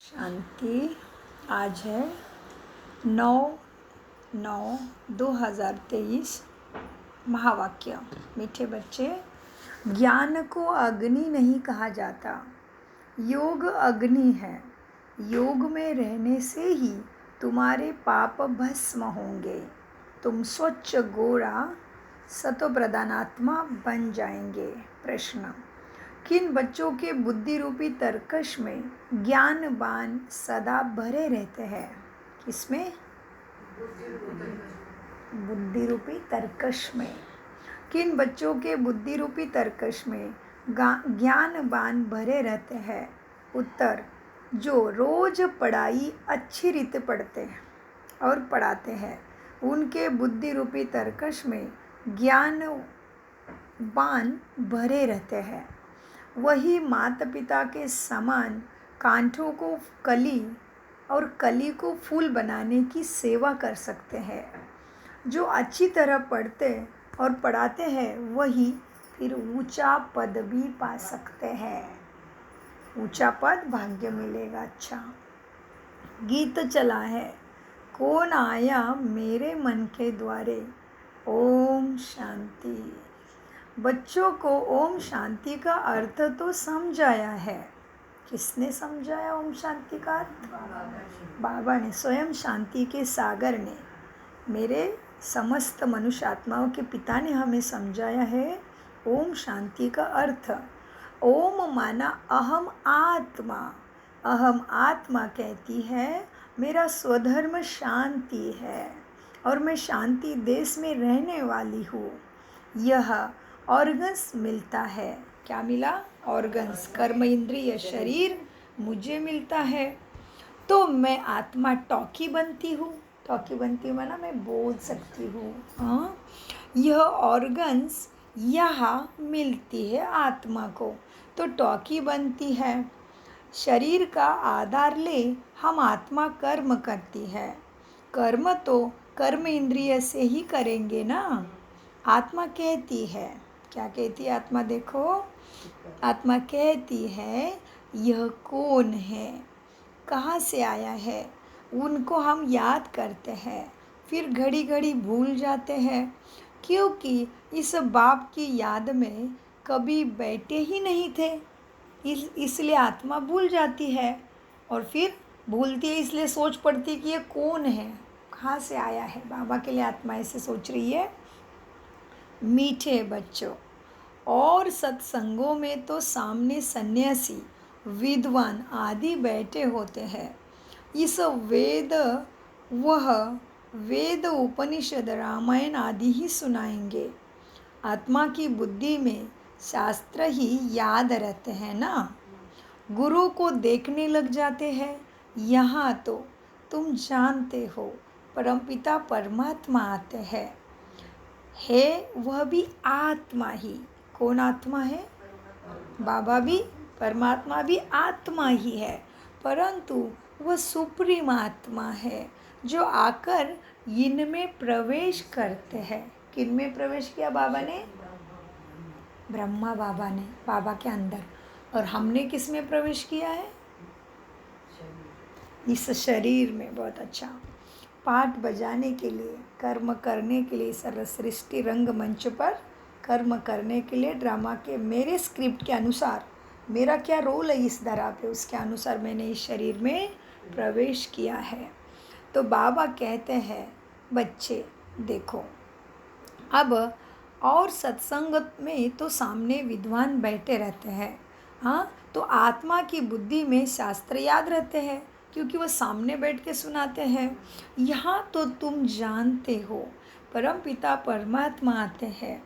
शांति। आज है 9/9/2023। महावाक्य। मीठे बच्चे, ज्ञान को अग्नि नहीं कहा जाता, योग अग्नि है। योग में रहने से ही तुम्हारे पाप भस्म होंगे, तुम स्वच्छ गोरा सतो प्रधानात्मा बन जाएंगे। प्रश्न: किन बच्चों के बुद्धि रूपी तरकश में ज्ञानवान सदा भरे रहते हैं? किसमें? बुद्धि रूपी तरकश में। किन बच्चों के बुद्धि रूपी तरकश में ज्ञानवान भरे रहते हैं? उत्तर: जो रोज पढ़ाई अच्छी रीति पढ़ते हैं और पढ़ाते हैं, उनके बुद्धि रूपी तरकश में ज्ञानवान भरे रहते हैं। वही माता पिता के समान कांटों को कली और कली को फूल बनाने की सेवा कर सकते हैं। जो अच्छी तरह पढ़ते और पढ़ाते हैं, वही फिर ऊंचा पद भी पा सकते हैं। ऊंचा पद भाग्य मिलेगा। अच्छा, गीत चला है, कौन आया मेरे मन के द्वारे। ओम शांति। बच्चों को ओम शांति का अर्थ तो समझाया है। किसने समझाया ओम शांति का अर्थ? बाबा ने, स्वयं शांति के सागर ने, मेरे समस्त मनुष्य आत्माओं के पिता ने हमें समझाया है ओम शांति का अर्थ। ओम माना अहम आत्मा। अहम आत्मा कहती है मेरा स्वधर्म शांति है और मैं शांति देश में रहने वाली हूँ। यह ऑर्गन्स मिलता है। क्या मिला? ऑर्गन्स, कर्म इंद्रिय शरीर मुझे मिलता है, तो मैं आत्मा टॉकी बनती हूँ। टॉकी बनती हूँ माना मैं बोल सकती हूँ। हाँ, यह ऑर्गन्स यहाँ मिलती है आत्मा को, तो टॉकी बनती है। शरीर का आधार ले हम आत्मा कर्म करती है। कर्म तो कर्म इंद्रिय से ही करेंगे ना। आत्मा कहती है, क्या कहती है आत्मा? देखो, आत्मा कहती है यह कौन है, कहाँ से आया है। उनको हम याद करते हैं, फिर घड़ी घड़ी भूल जाते हैं, क्योंकि इस बाप की याद में कभी बैठे ही नहीं थे। इसलिए आत्मा भूल जाती है, और फिर भूलती है इसलिए सोच पड़ती कि ये कौन है, कहाँ से आया है। बाबा के लिए आत्मा ऐसे सोच रही है। मीठे बच्चों, और सत्संगों में तो सामने सन्यासी, विद्वान आदि बैठे होते हैं। इस वेद उपनिषद रामायण आदि ही सुनाएंगे। आत्मा की बुद्धि में शास्त्र ही याद रहते हैं ना। गुरु को देखने लग जाते हैं। यहाँ तो तुम जानते हो परमपिता परमात्मा आते हैं, है वह भी आत्मा ही। कौन आत्मा है? बाबा भी, परमात्मा भी आत्मा ही है, परंतु वह सुप्रीम आत्मा है जो आकर इनमें प्रवेश करते हैं। किन में प्रवेश किया बाबा ने? ब्रह्मा बाबा ने, बाबा के अंदर। और हमने किस में प्रवेश किया है? इस शरीर में। बहुत अच्छा। पाठ बजाने के लिए, कर्म करने के लिए, सर्वसृष्टि रंग मंच पर कर्म करने के लिए, ड्रामा के मेरे स्क्रिप्ट के अनुसार मेरा क्या रोल है इस धरा पे, उसके अनुसार मैंने इस शरीर में प्रवेश किया है। तो बाबा कहते हैं बच्चे देखो, अब और सत्संग में तो सामने विद्वान बैठे रहते हैं। हाँ, तो आत्मा की बुद्धि में शास्त्र याद रहते हैं, क्योंकि वह सामने बैठ के सुनाते हैं। यहाँ तो तुम जानते हो परम पिता परमात्मा आते हैं,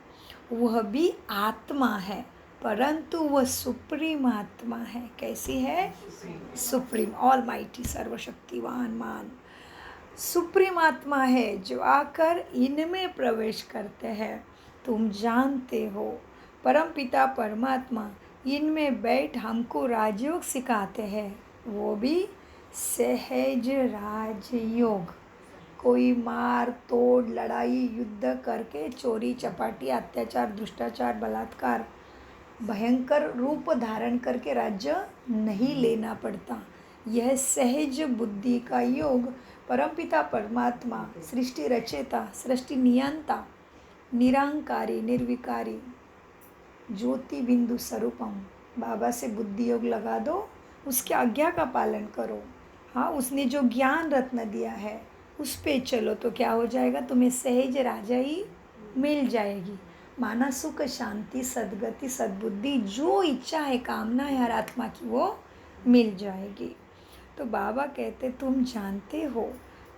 वह भी आत्मा है, परंतु वह सुप्रीम आत्मा है। कैसी है? सुप्रीम, ऑल माइटी, सर्वशक्तिवान मान सुप्रीम आत्मा है जो आकर इनमें प्रवेश करते हैं। तुम जानते हो परम पिता परमात्मा इनमें बैठ हमको राजयोग सिखाते हैं, वो भी सहज राजयोग। कोई मार तोड़, लड़ाई, युद्ध करके, चोरी चपाटी, अत्याचार, दुष्टाचार, बलात्कार, भयंकर रूप धारण करके राज्य नहीं लेना पड़ता। यह सहज बुद्धि का योग परमपिता परमात्मा सृष्टि रचयिता सृष्टि नियंता निरहंकारी निर्विकारी ज्योति बिंदु स्वरूपम। बाबा से बुद्धि योग लगा दो, उसकी आज्ञा का पालन करो। हाँ, उसने जो ज्ञान रत्न दिया है उस पे चलो तो क्या हो जाएगा, तुम्हें सहज राजाई मिल जाएगी। माना सुख शांति सद्गति सद्बुद्धि, जो इच्छा है कामना है हर आत्मा की वो मिल जाएगी। तो बाबा कहते तुम जानते हो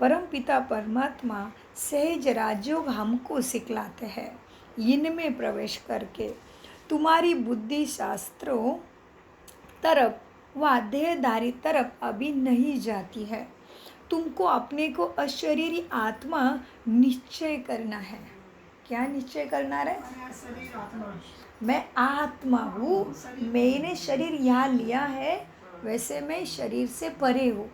परम पिता परमात्मा सहज राजयोग हमको सिखलाते हैं। इनमें प्रवेश करके तुम्हारी बुद्धि शास्त्रों तरफ व देहधारी तरफ अभी नहीं जाती है। तुमको अपने को अशरीरी आत्मा निश्चय करना है। क्या निश्चय करना है? मैं आत्मा हूँ, मैंने शरीर यहाँ लिया है, वैसे मैं शरीर से परे हूँ।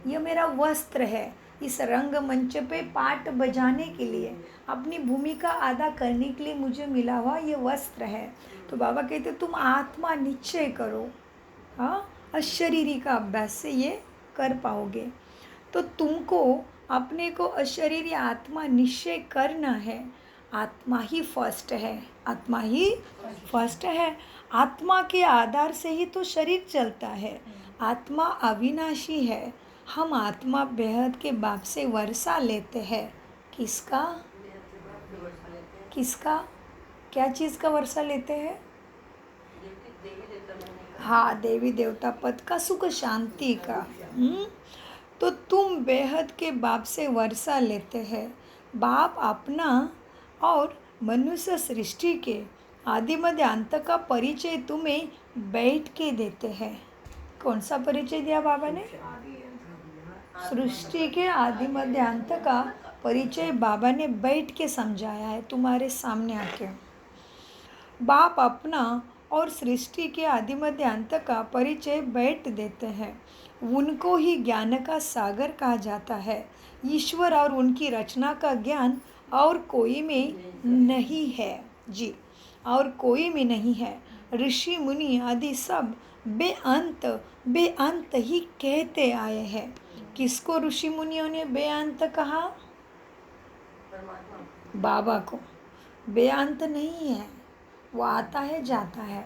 यह मेरा वस्त्र है, इस रंगमंच पे पाठ बजाने के लिए, अपनी भूमिका अदा करने के लिए मुझे मिला हुआ ये वस्त्र है। तो बाबा कहते तुम आत्मा निश्चय करो। हाँ, अशरीरी का अभ्यास से ये कर पाओगे। तो तुमको अपने को अशरीरी आत्मा निश्चय करना है। आत्मा ही फर्स्ट है, आत्मा ही फर्स्ट है। आत्मा के आधार से ही तो शरीर चलता है। आत्मा अविनाशी है। हम आत्मा बेहद के बाप से वर्षा लेते हैं। किसका किसका क्या चीज़ का वर्षा लेते हैं? हाँ, देवी देवता पद का, सुख शांति का। तो तुम बेहद के बाप से वर्षा लेते हैं। बाप अपना और मनुष्य सृष्टि के आदि मध्य अंत का परिचय तुम्हें बैठ के देते हैं। कौन सा परिचय दिया बाबा ने? सृष्टि के आदि मध्य अंत का परिचय बाबा ने बैठ के समझाया है तुम्हारे सामने आके। बाप अपना और सृष्टि के आदि मध्य अंत का परिचय बैठ देते हैं। उनको ही ज्ञान का सागर कहा जाता है। ईश्वर और उनकी रचना का ज्ञान और कोई में नहीं है जी, और कोई में नहीं है। ऋषि मुनि आदि सब बेअंत ही कहते आए हैं। किसको ऋषि मुनियों ने बेअंत कहा? बाबा को। बेअंत नहीं है, वो आता है जाता है,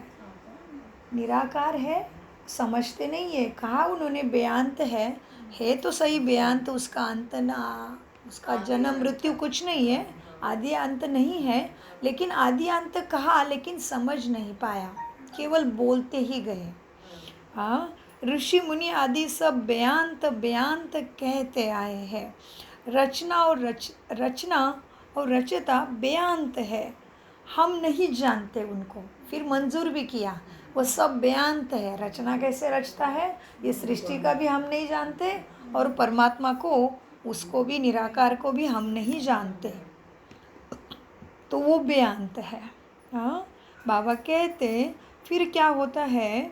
निराकार है, समझते नहीं है। कहा उन्होंने बेअंत है तो सही। बेअंत उसका अंत ना, उसका जन्म मृत्यु कुछ नहीं है, आदि अंत नहीं है। लेकिन आदि अंत कहा, लेकिन समझ नहीं पाया, केवल बोलते ही गए। हाँ, ऋषि मुनि आदि सब बेअंत बेअंत कहते आए हैं। रचना और रचता बेअंत है। हम नहीं जानते उनको, फिर मंजूर भी किया। वो सब बेअंत है। रचना कैसे रचता है ये सृष्टि का भी हम नहीं जानते, और परमात्मा को, उसको भी, निराकार को भी हम नहीं जानते। तो वो बेअंत है। हाँ, बाबा कहते फिर क्या होता है,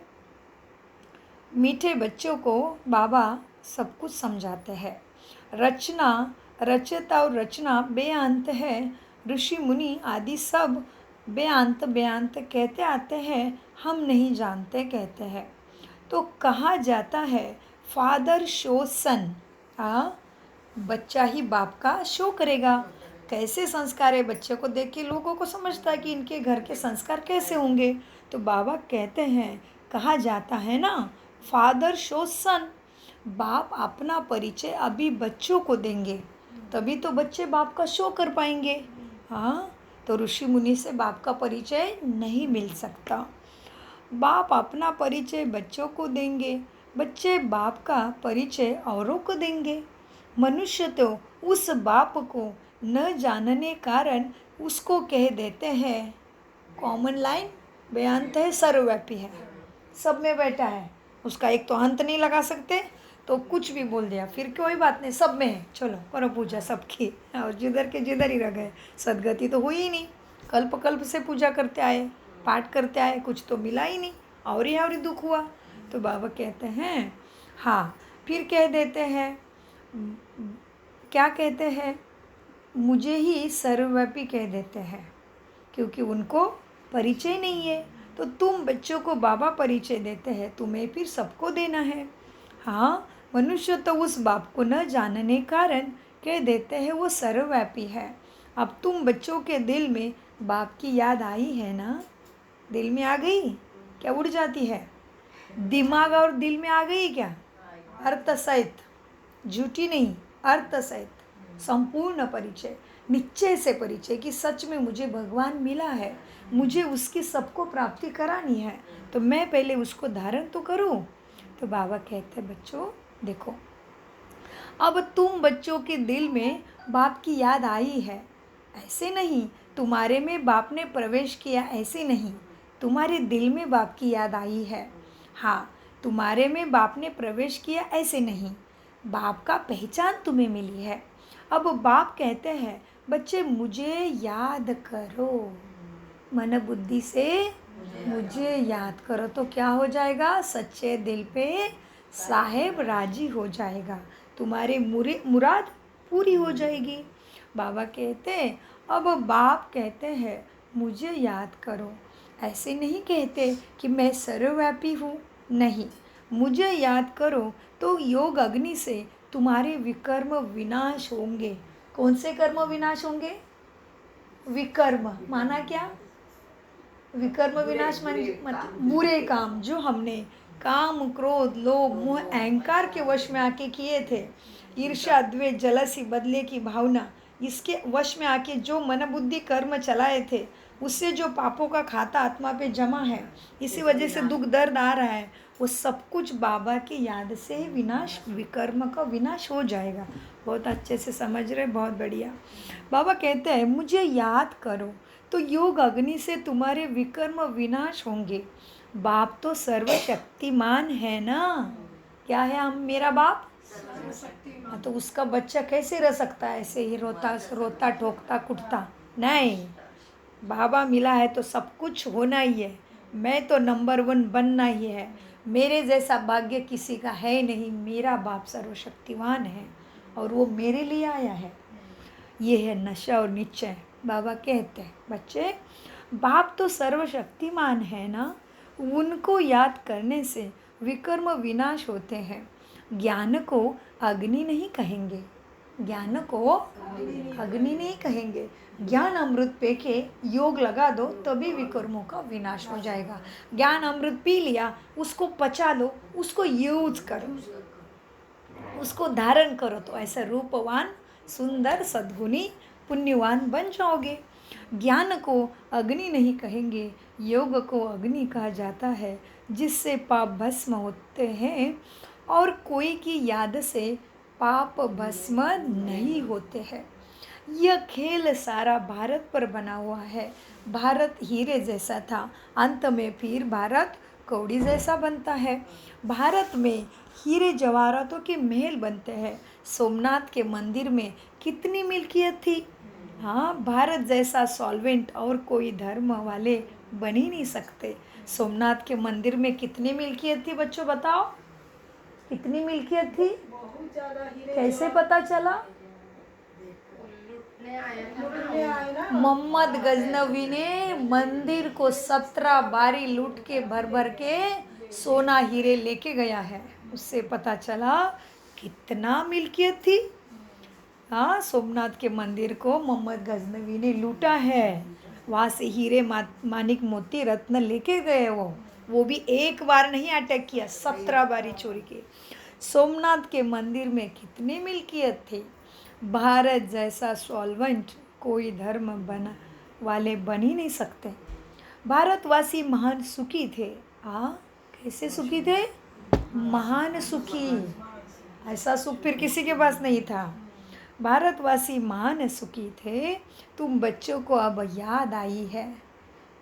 मीठे बच्चों को बाबा सब कुछ समझाते हैं। रचता और रचना बेअंत है। ऋषि मुनि आदि सब बेअंत बेअंत कहते आते हैं, हम नहीं जानते कहते हैं। तो कहा जाता है फादर शो सन। हाँ, बच्चा ही बाप का शो करेगा। कैसे संस्कार है, बच्चे को देख के लोगों को समझता है कि इनके घर के संस्कार कैसे होंगे। तो बाबा कहते हैं, कहा जाता है ना, फादर शो सन। बाप अपना परिचय अभी बच्चों को देंगे, तभी तो बच्चे बाप का शो कर पाएंगे। हाँ, तो ऋषि मुनि से बाप का परिचय नहीं मिल सकता। बाप अपना परिचय बच्चों को देंगे, बच्चे बाप का परिचय औरों को देंगे। मनुष्य तो उस बाप को न जानने कारण उसको कह देते हैं, कॉमन लाइन बेअंत है, सर्वव्यापी है, सब में बैठा है, उसका एक तो अंत नहीं लगा सकते, तो कुछ भी बोल दिया, फिर कोई बात नहीं, सब में है, चलो करो पूजा सबकी, और जिधर के जिधर ही रह गए। सदगति तो हुई ही नहीं। कल्प कल्प से पूजा करते आए, पाठ करते आए, कुछ तो मिला ही नहीं, और ही दुख हुआ। तो बाबा कहते हैं, हाँ, फिर कह देते हैं, क्या कहते हैं, मुझे ही सर्वव्यापी कह देते हैं, क्योंकि उनको परिचय नहीं है। तो तुम बच्चों को बाबा परिचय देते हैं, तुम्हें फिर सबको देना है। हाँ, मनुष्य तो उस बाप को न जानने कारण कह देते हैं वो सर्वव्यापी है। अब तुम बच्चों के दिल में बाप की याद आई है ना? दिल में आ गई क्या? उड़ जाती है? दिमाग और दिल में आ गई क्या? अर्थ सहित, झूठी नहीं, अर्थ सहित संपूर्ण परिचय, निश्चय से परिचय कि सच में मुझे भगवान मिला है, मुझे उसकी सबको प्राप्ति करानी है, तो मैं पहले उसको धारण तो करूं। तो बाबा कहते हैं बच्चों देखो, अब तुम बच्चों के दिल में बाप की याद आई है, ऐसे नहीं तुम्हारे में बाप ने प्रवेश किया, ऐसे नहीं तुम्हारे दिल में बाप की याद आई है। हाँ, तुम्हारे में बाप ने प्रवेश किया, ऐसे नहीं बाप का पहचान तुम्हें मिली है। अब बाप कहते हैं बच्चे मुझे याद करो, मन बुद्धि से मुझे याद करो, तो क्या हो जाएगा? सच्चे दिल पे साहेब राजी हो जाएगा, तुम्हारे मुराद पूरी हो जाएगी। बाबा कहते हैं अब बाप कहते हैं मुझे याद करो, ऐसे नहीं कहते कि मैं सर्वव्यापी हूँ, नहीं, मुझे याद करो तो योग अग्नि से तुम्हारे विकर्म विनाश होंगे। कौन से कर्म विनाश होंगे? विकर्म माना क्या? विकर्म विनाश मतलब बुरे काम जो हमने काम क्रोध लोभ मोह अहंकार के वश में आके किए थे, ईर्ष्या द्वेष जलसी बदले की भावना, इसके वश में आके जो मन बुद्धि कर्म चलाए थे, उससे जो पापों का खाता आत्मा पे जमा है, इसी वजह से दुख दर्द आ रहा है, वो सब कुछ बाबा की याद से ही विनाश, विकर्म का विनाश हो जाएगा। बहुत अच्छे से समझ रहे, बहुत बढ़िया। बाबा कहते हैं मुझे याद करो तो योग अग्नि से तुम्हारे विकर्म विनाश होंगे। बाप तो सर्वशक्तिमान है ना? क्या है हम? मेरा बाप हाँ, तो उसका बच्चा कैसे रह सकता है ऐसे ही रोता रोता ठोकता कुटता? नहीं, बाबा मिला है तो सब कुछ होना ही है, मैं तो नंबर 1 बनना ही है, मेरे जैसा भाग्य किसी का है नहीं, मेरा बाप सर्वशक्तिमान है और वो मेरे लिए आया है। ये है नशा और निश्चय। बाबा कहते हैं बच्चे बाप तो सर्वशक्तिमान है ना, उनको याद करने से विकर्म विनाश होते हैं। ज्ञान को अग्नि नहीं कहेंगे, ज्ञान को अग्नि नहीं कहेंगे, ज्ञान अमृत पे के योग लगा दो तभी विकर्मों का विनाश हो जाएगा। ज्ञान अमृत पी लिया, उसको पचा लो, उसको यूज करो, उसको धारण करो, तो ऐसा रूपवान सुंदर सद्गुणी पुण्यवान बन जाओगे। ज्ञान को अग्नि नहीं कहेंगे, योग को अग्नि कहा जाता है, जिससे पाप भस्म होते हैं और कोई की याद से पाप भस्म नहीं होते हैं। यह खेल सारा भारत पर बना हुआ है। भारत हीरे जैसा था, अंत में फिर भारत कौड़ी जैसा बनता है। भारत में हीरे जवाहरातों के महल बनते हैं। सोमनाथ के मंदिर में कितनी मिल्कियत थी? हाँ, भारत जैसा सॉल्वेंट और कोई धर्म वाले बन ही नहीं सकते। सोमनाथ के मंदिर में कितनी मिल्कियत थी बच्चों, बताओ कितनी मिल्कियत थी? कैसे पता चला? मोहम्मद गजनवी ने मंदिर को 17 बारी लूट के भर भर के सोना हीरे लेके गया है, उससे पता चला कितना मिल्कियत थी। हाँ, सोमनाथ के मंदिर को मोहम्मद गजनवी ने लूटा है, वहाँ से हीरे मानिक मोती रत्न लेके गए वो भी एक बार नहीं अटैक किया, 17 बारी चोरी की। सोमनाथ के मंदिर में कितनी मिल्कियत थी? भारत जैसा सॉल्वेंट कोई धर्म बना वाले बन ही नहीं सकते। भारतवासी महान सुखी थे। कैसे सुखी थे? महान सुखी, ऐसा सुख फिर किसी के पास नहीं था। भारतवासी महान सुखी थे। तुम बच्चों को अब याद आई है,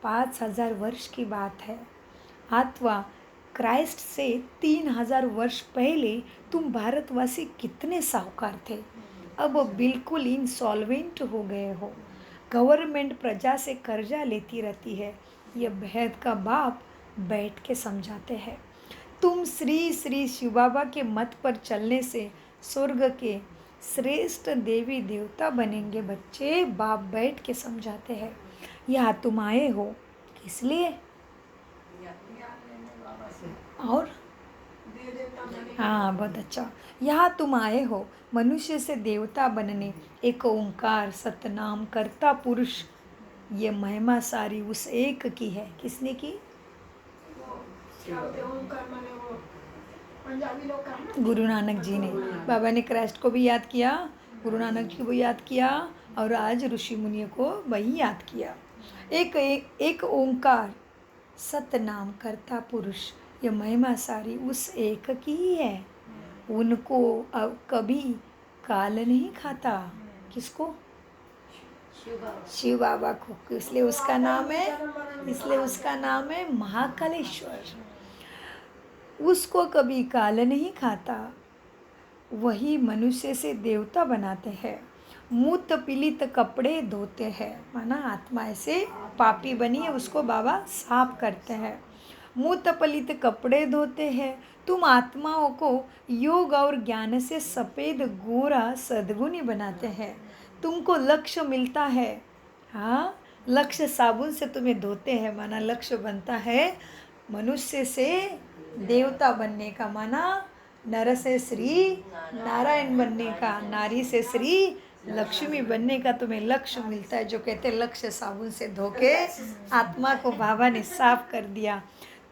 5000 वर्ष की बात है, अथवा क्राइस्ट से 3000 वर्ष पहले तुम भारतवासी कितने साहूकार थे, अब बिल्कुल इंसॉल्वेंट हो गए हो। गवर्नमेंट प्रजा से कर्जा लेती रहती है, यह बेहद का बाप बैठ के समझाते हैं। तुम श्री श्री शिव बाबा के मत पर चलने से स्वर्ग के श्रेष्ठ देवी देवता बनेंगे बच्चे, बाप बैठ के समझाते हैं। यहाँ तुम आए हो किस लिए? और हाँ, बहुत अच्छा। यहाँ तुम आए हो मनुष्य से देवता बनने, एक ओंकार सतनाम करता पुरुष, ये महिमा सारी उस एक की है। किसने की? क्या बोलते हैं, ओमकार माने वो पंजाबी लोग का है ना। गुरु नानक जी ने। बाबा ने क्राइस्ट को भी याद किया, गुरु नानक जी को भी याद किया, और आज ऋषि मुनियों को वही याद किया। एक ओंकार सतनाम करता पुरुष, ये महिमा सारी उस एक की ही है। उनको अब कभी काल नहीं खाता। किसको? शिव बाबा को। इसलिए उसका नाम है महाकालेश्वर। उसको कभी काल नहीं खाता, वही मनुष्य से देवता बनाते हैं। मूत पीलित कपड़े धोते हैं, माना आत्मा ऐसे पापी बनी है उसको बाबा साफ करते हैं। मूत पलित कपड़े धोते हैं। तुम आत्माओं को योग और ज्ञान से सफ़ेद गोरा सद्गुणी बनाते हैं। तुमको लक्ष्य मिलता है। हाँ, लक्ष्य साबुन से तुम्हें धोते हैं, माना लक्ष्य बनता है मनुष्य से देवता बनने का, माना नर से श्री नारायण बनने का, नारी से श्री लक्ष्मी बनने का तुम्हें लक्ष्य मिलता है। जो कहते हैं लक्ष्य साबुन से धो के आत्मा को बाबा ने साफ कर दिया।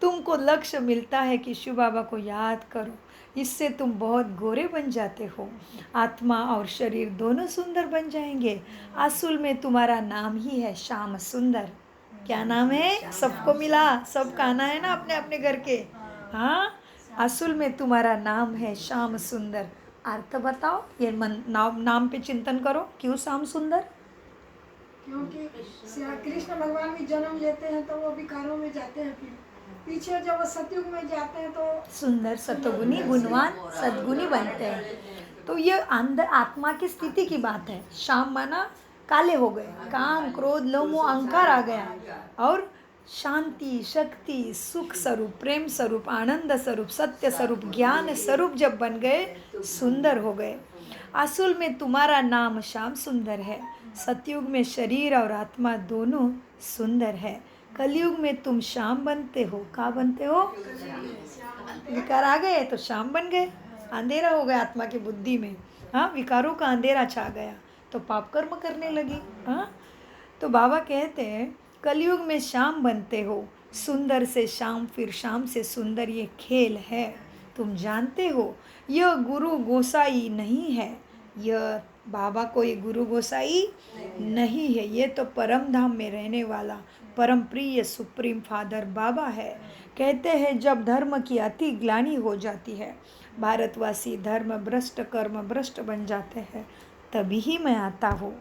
तुमको लक्ष्य मिलता है कि शिव बाबा को याद करो, इससे तुम बहुत गोरे बन जाते हो। आत्मा और शरीर दोनों सुंदर बन जाएंगे। असल में तुम्हारा नाम ही है श्याम सुंदर। क्या नाम है? सबको मिला, सब कहना है ना अपने अपने घर के। हाँ, असल में तुम्हारा नाम है श्याम सुंदर। अर्थ बताओ, ये नाम पे चिंतन करो। क्यों श्याम सुंदर? क्योंकि कृष्ण भगवान भी जन्म लेते हैं तो वो विकारों में जाते हैं, फिर पीछे जब वो सतयुग में जाते हैं तो सुंदर सतगुणी गुणवान सद्गुणी बनते हैं। तो ये अंदर आत्मा की स्थिति की बात है। श्याम माना काले हो गए, काम क्रोध लोभ मोह अहंकार आ गया, और शांति शक्ति सुख स्वरूप प्रेम स्वरूप आनंद स्वरूप सत्य स्वरूप ज्ञान स्वरूप जब बन गए, सुंदर हो गए। असल में तुम्हारा नाम श्याम सुंदर है। सतयुग में शरीर और आत्मा दोनों सुंदर है। कलयुग में तुम श्याम बनते हो। क्या बनते हो? विकार आ गए तो श्याम बन गए। अंधेरा हो गया आत्मा की बुद्धि में। हाँ, विकारों का अंधेरा छा गया तो पाप कर्म करने लगी। हाँ, तो बाबा कहते हैं कलयुग में श्याम बनते हो। सुंदर से श्याम, फिर श्याम से सुंदर, ये खेल है। तुम जानते हो यह गुरु गोसाई नहीं है। यह बाबा को ये गुरु गोसाई नहीं है, ये तो परम धाम में रहने वाला परम प्रिय सुप्रीम फादर बाबा है। कहते हैं जब धर्म की अति ग्लानि हो जाती है, भारतवासी धर्म भ्रष्ट कर्म भ्रष्ट बन जाते हैं, तभी ही मैं आता हूँ।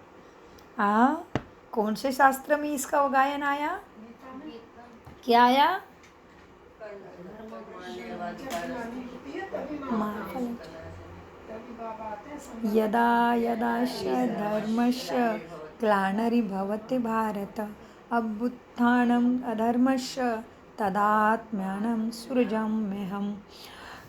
कौन से शास्त्र में इसका गायन आया? क्या आया? यदा यदा धर्मस्य ग्लानिर्भवति भारत, अभ्युत्थानम् अधर्मस्य तदात्म्यानं सृजाम्यहम्।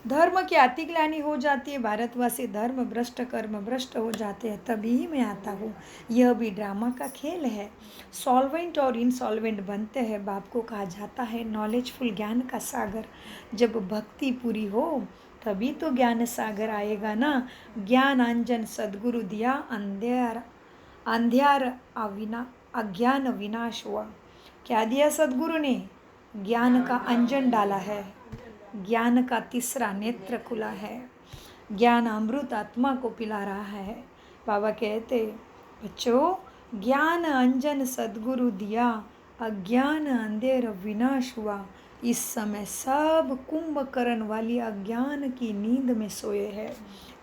धर्म की अति ग्लानि हो जाती है, भारतवासी धर्म भ्रष्ट कर्म भ्रष्ट हो जाते हैं, तभी ही मैं आता हूँ। यह भी ड्रामा का खेल है। सॉल्वेंट और इनसॉल्वेंट बनते हैं। बाप को कहा जाता है नॉलेजफुल, ज्ञान का सागर। जब भक्ति पूरी हो तभी तो ज्ञान सागर आएगा ना। ज्ञान अंजन सद्गुरु दिया, अंधियार अज्ञान विनाश हुआ। क्या दिया सद्गुरु ने? ज्ञान का अंजन डाला है, ज्ञान का तीसरा नेत्र खुला है, ज्ञान अमृत आत्मा को पिला रहा है। बाबा कहते बच्चों, ज्ञान अंजन सद्गुरु दिया, अज्ञान अंधेर विनाश हुआ। इस समय सब कुंभकर्ण वाली अज्ञान की नींद में सोए हैं।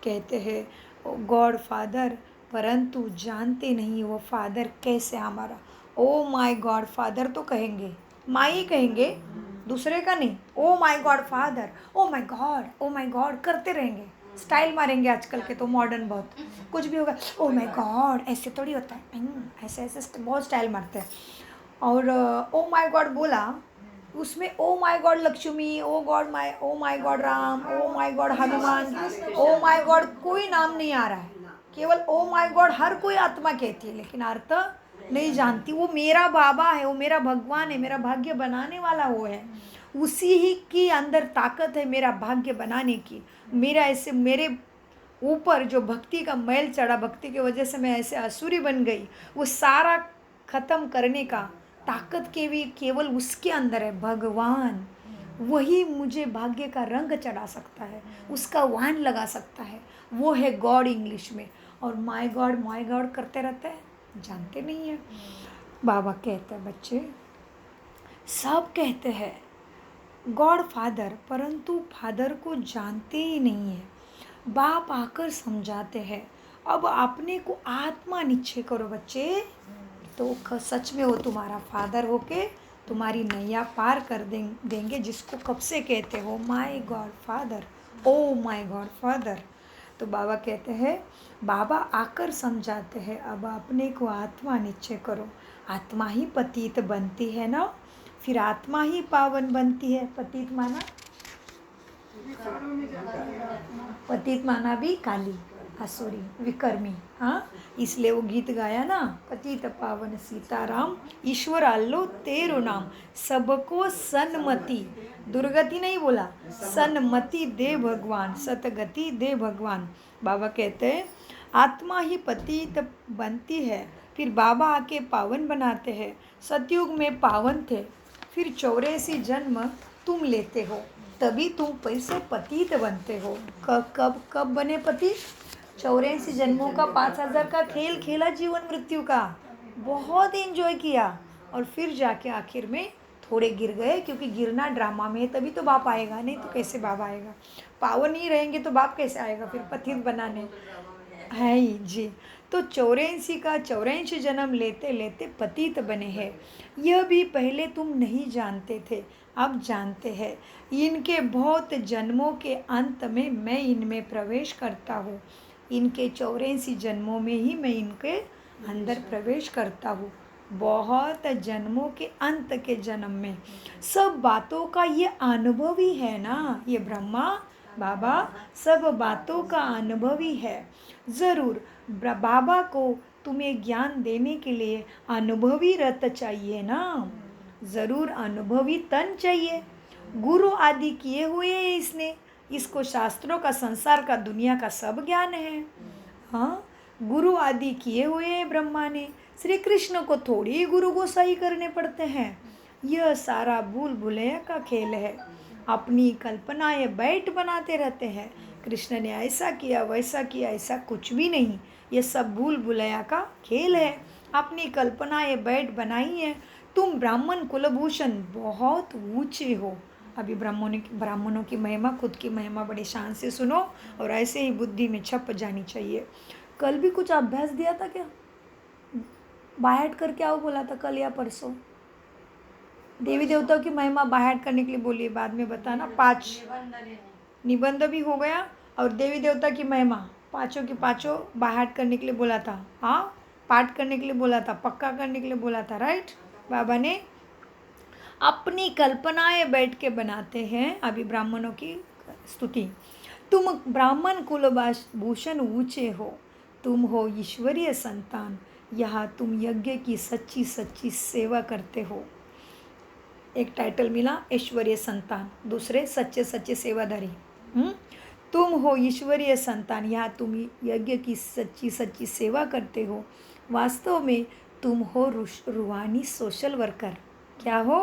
कहते हैं गॉड फादर, परंतु जानते नहीं वो फादर कैसे हमारा। ओ माय गॉड फादर तो कहेंगे, माँ ही कहेंगे, दूसरे का नहीं। Oh my God father, oh my God करते रहेंगे। स्टाइल मारेंगे आजकल के तो मॉडर्न, बहुत कुछ भी होगा ओ माय गॉड, ऐसे थोड़ी होता है, ऐसे ऐसे बहुत स्टाइल मारते हैं। और ओ माय गॉड बोला, उसमें oh my God Lakshmi, oh my God Ram, oh my God Hanuman, oh my God कोई नाम नहीं आ रहा है, केवल ओ माय गॉड हर कोई आत्मा कहती है, लेकिन अर्थ नहीं जानती। वो मेरा बाबा है, वो मेरा भगवान है, मेरा भाग्य बनाने वाला वो है। उसी ही की अंदर ताकत है मेरा भाग्य बनाने की। मेरा ऐसे मेरे ऊपर जो भक्ति का मैल चढ़ा, भक्ति की वजह से मैं ऐसे असुरी बन गई, वो सारा ख़त्म करने का ताकत के भी केवल उसके अंदर है। भगवान वही मुझे भाग्य का रंग चढ़ा सकता है, उसका वाहन लगा सकता है। वो है गॉड इंग्लिश में। और माय गॉड करते रहते हैं, जानते नहीं है। बाबा कहते हैं बच्चे, सब कहते हैं गॉड फादर, परंतु फादर को जानते ही नहीं है। बाप आकर समझाते हैं, अब अपने को आत्मा निश्चय करो बच्चे, तो सच में वो तुम्हारा फादर होके तुम्हारी नैया पार कर देंगे, जिसको कब से कहते हो my God father, oh my God father. तो बाबा कहते हैं, बाबा आकर समझाते हैं, अब अपने को आत्मा निश्चय करो। आत्मा ही पतित बनती है ना, फिर आत्मा ही पावन बनती है। पतित माना, पतित माना भी काली, असुरी, विकर्मी। हाँ, इसलिए वो गीत गाया ना, पतित पावन सीताराम, ईश्वर आल्लो तेरो नाम, सबको सन्मति, दुर्गति नहीं बोला, सन्मति दे भगवान, सतगति दे भगवान। बाबा कहते हैं आत्मा ही पतित बनती है, फिर बाबा आके पावन बनाते हैं। सतयुग में पावन थे, फिर 84 जन्म तुम लेते हो, तभी तुम पैसे पतित बनते हो। कब बने पतित? 84 जन्मों का 5000 का खेल खेला, जीवन मृत्यु का बहुत एंजॉय किया, और फिर जाके आखिर में थोड़े गिर गए, क्योंकि गिरना ड्रामा में है, तभी तो बाप आएगा, नहीं तो कैसे बाप आएगा? पावन नहीं रहेंगे तो बाप कैसे आएगा फिर पतित बनाने, है ही जी। तो 84 का 84 जन्म लेते लेते पतित बने हैं। यह भी पहले तुम नहीं जानते थे, अब जानते हैं। इनके बहुत जन्मों के अंत में मैं इनमें प्रवेश करता हूँ, इनके 84 जन्मों में ही मैं इनके अंदर प्रवेश करता हूँ। बहुत जन्मों के अंत के जन्म में सब बातों का ये अनुभव ही है ना, ये ब्रह्मा बाबा सब बातों का अनुभवी है। ज़रूर बाबा को तुम्हें ज्ञान देने के लिए अनुभवी रत चाहिए ना, ज़रूर अनुभवी तन चाहिए। गुरु आदि किए हुए हैं इसने, इसको शास्त्रों का, संसार का, दुनिया का सब ज्ञान है। हाँ, गुरु आदि किए हुए हैं ब्रह्मा ने। श्री कृष्ण को थोड़ी ही गुरु गोसाई करने पड़ते हैं। यह सारा भूल भुलैया का खेल है, अपनी कल्पनाएं बैठ बनाते रहते हैं। कृष्ण ने ऐसा किया वैसा किया, ऐसा कुछ भी नहीं, ये सब भूल भुलैया का खेल है, अपनी कल्पनाएं बैठ बनाई है। तुम ब्राह्मण कुलभूषण बहुत ऊंचे हो। अभी ब्राह्मणों की महिमा, खुद की महिमा बड़े शान से सुनो, और ऐसे ही बुद्धि में छप जानी चाहिए। कल भी कुछ अभ्यास दिया था क्या? बाहर करके आओ बोला था कल या परसों। देवी देवताओं की महिमा बाहर करने के लिए बोलिए, बाद में बताना। 5 निबंध भी हो गया, और देवी देवता की महिमा पाँचों की पाँचों बाहर करने के लिए बोला था। हाँ, पाठ करने के लिए बोला था, पक्का करने के लिए बोला था, राइट। बाबा ने अपनी कल्पनाएं बैठ के बनाते हैं। अभी ब्राह्मणों की स्तुति। तुम ब्राह्मण कुलभूषण ऊंचे हो, तुम हो ईश्वरीय संतान, यहाँ तुम यज्ञ की सच्ची सच्ची सेवा करते हो। एक टाइटल मिला, ऐश्वर्य संतान, दूसरे सच्चे सच्चे सेवाधारी। तुम हो ईश्वरीय संतान, यहाँ तुम यज्ञ की सच्ची सच्ची सेवा करते हो। वास्तव में तुम हो रूहानी सोशल वर्कर। क्या हो?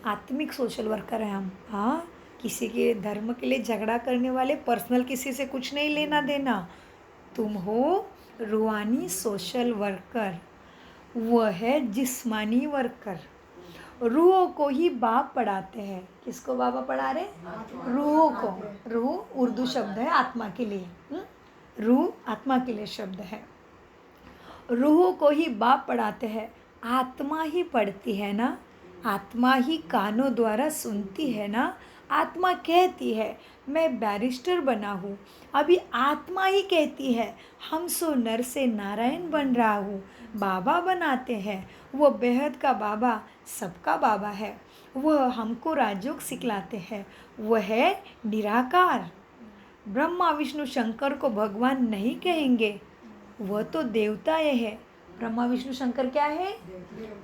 आत्मिक सोशल वर्कर है हम। हाँ, किसी के धर्म के लिए झगड़ा करने वाले, पर्सनल किसी से कुछ नहीं लेना देना। तुम हो रूहानी सोशल वर्कर, वह है जिस्मानी वर्कर। रूहों को ही बाप पढ़ाते हैं। किसको बाबा पढ़ा रहे? रूहों को। रूह उर्दू शब्द है आत्मा के लिए, रूह आत्मा के लिए शब्द है। रूहों को ही बाप पढ़ाते हैं। आत्मा ही पढ़ती है ना, आत्मा ही कानों द्वारा सुनती है ना। आत्मा कहती है मैं बैरिस्टर बना हूँ, अभी आत्मा ही कहती है हम सो नर से नारायण बन रहा हूँ। बाबा बनाते हैं, वो बेहद का बाबा सबका बाबा है। वह हमको राजयोग सिखलाते हैं, वह है निराकार। ब्रह्मा विष्णु शंकर को भगवान नहीं कहेंगे, वह तो देवताएं हैं। ब्रह्मा विष्णु शंकर क्या है?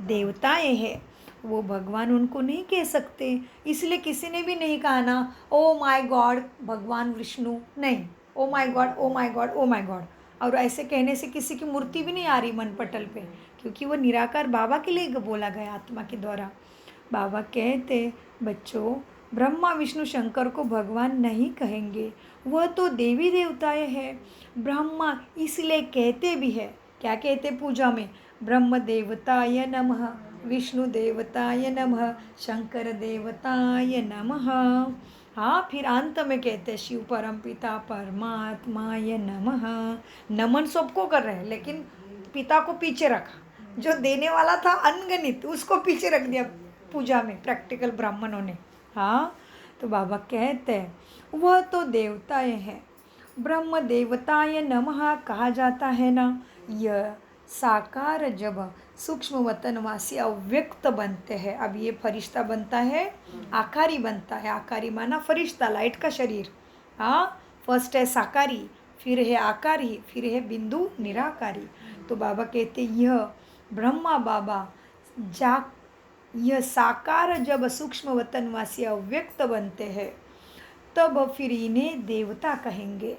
देवताएं हैं। वो भगवान उनको नहीं कह सकते, इसलिए किसी ने भी नहीं कहा ना ओ माय गॉड भगवान विष्णु, नहीं, oh my God oh my God oh my God. और ऐसे कहने से किसी की मूर्ति भी नहीं आ रही मन पटल पे, क्योंकि वो निराकार बाबा के लिए बोला गया आत्मा के द्वारा। बाबा कहते बच्चों, ब्रह्मा विष्णु शंकर को भगवान नहीं कहेंगे, वह तो देवी देवताएं हैं। ब्रह्मा इसलिए कहते भी है, क्या कहते पूजा में, ब्रह्म देवताय नमः, विष्णु देवताय नमः, शंकर देवताय नमः। हाँ, फिर अंत में कहते शिव परम पिता परमात्माय नमः। नमन सबको कर रहे हैं, लेकिन पिता को पीछे रखा, जो देने वाला था अनगणित उसको पीछे रख दिया पूजा में प्रैक्टिकल ब्राह्मणों ने। हाँ, तो बाबा कहते हैं वह तो देवताएं हैं, ब्रह्म देवताय नमः कहा जाता है ना। यह साकार जब सूक्ष्म वतनवासी अव्यक्त बनते हैं, अब ये फरिश्ता बनता है, आकारी बनता है, आकारी माना फरिश्ता, लाइट का शरीर। हाँ, फर्स्ट है साकारी, फिर है आकारी, फिर है बिंदु निराकारी। तो बाबा कहते यह ब्रह्मा बाबा यह साकार जब सूक्ष्म वतनवासी अव्यक्त बनते हैं, तब फिर इन्हें देवता कहेंगे।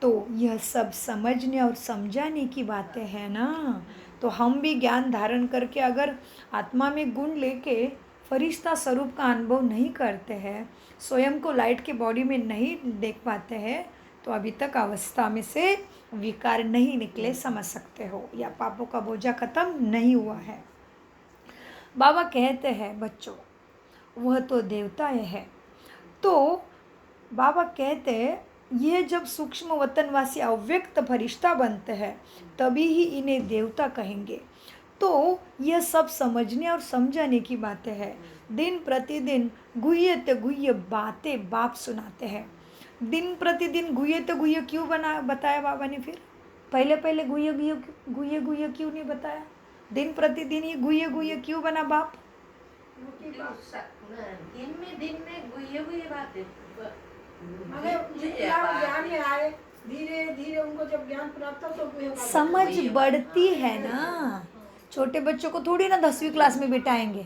तो यह सब समझने और समझाने की बातें हैं ना। तो हम भी ज्ञान धारण करके अगर आत्मा में गुण लेके फरिश्ता स्वरूप का अनुभव नहीं करते हैं, स्वयं को लाइट के बॉडी में नहीं देख पाते हैं, तो अभी तक अवस्था में से विकार नहीं निकले, समझ सकते हो, या पापों का बोझा खत्म नहीं हुआ है। बाबा कहते हैं बच्चों, वह तो देवताएं हैं। तो बाबा कहते हैं ये जब सूक्ष्म वतनवासी अव्यक्त फरिश्ता बनते हैं, तभी ही इन्हें देवता कहेंगे। तो यह सब समझने और समझाने की बातें हैं। दिन प्रतिदिन गुह्य बातें बाप सुनाते हैं। दिन प्रतिदिन गुह्य क्यों बताया बाबा ने? फिर पहले गुह्य क्यों नहीं बताया? दिन प्रतिदिन ही गुह्य क्यों बना बाप? दिन में बातें ज्ञान में आए, धीरे धीरे उनको जब ज्ञान प्राप्त हो तो समझ बढ़ती है ना। छोटे बच्चों को थोड़ी ना 10वीं क्लास में बिठाएंगे,